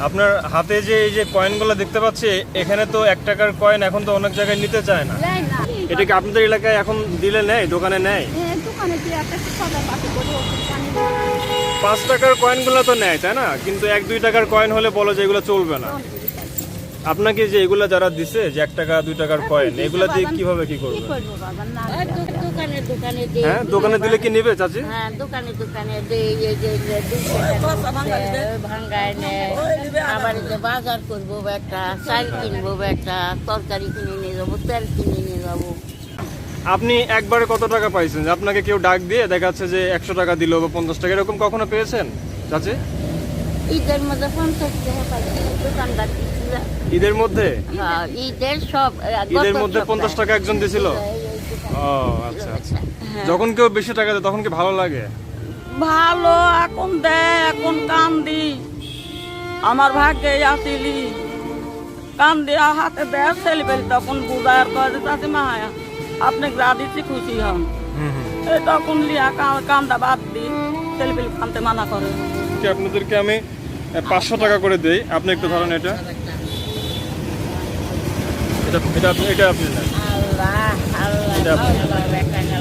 আপনার হাতে যে এই যে কয়েনগুলো দেখতে পাচ্ছি, এখানে তো 1 টাকার কয়েন এখন তো অনেক জায়গায় নিতে চায় না। এটা কি আপনাদের এলাকায় এখন দিলে নেয়, দোকানে নেয়? 5 টাকার কয়েনগুলো তো নেয়, তাই না? কিন্তু 1-2 টাকার কয়েন হলে বলো যে এগুলো চলবে না। আপনাকে যে এগুলো যারা দিছে, যে 1 টাকা 2 টাকার কয়েন, এগুলো দিয়ে কিভাবে কি করবে? হ্যাঁ, দোকানে দিলে কি নেবে চাচি? হ্যাঁ, দোকানে ভাঙ্গায় নেয়। আবার যে বাজার করবো একটা, চাল কিনবো একটা, তরকারি কিনে নিয়ে যাবো, তেল কিনে নিয়ে যাবো। আপনি একবারে কত টাকা পাইছেন? যে আপনাকে কেউ ডাক দিয়ে দেখাচ্ছে যে 100 টাকা দিল বা 50 টাকা, এরকম কখনো পেয়েছেন চাচি? ঈদের মধ্যে 50 টাকা পাইছি দোকানদার দিছিল। ঈদের মধ্যে? হ্যাঁ, ঈদের সব ঈদের মধ্যে 50 টাকা একজন দিছিল? ও আচ্ছা আচ্ছা। যখন কেউ বেশি টাকা দেয় তখন কি ভালো লাগে? ভালো এখন দেয়, এখন কান্দি। আমার ভাগ্যে আসিলি কান্দি হাতে দেয় ছেলে পেলে, তখন বুঝার করে চাচি মা আপনি যা দিচ্ছি খুশি হন। এই তখন লিয়া কান্দা বাদ দিই, ছেলে পেলে কানতে মানা করে। আপনাদেরকে আমি 500 টাকা করে দেই, আপনি একটু ধরেন এটা। এটা আপনি নেন। আল্লাহ আল্লাহ এটা আপনি নেন। আল্লাহ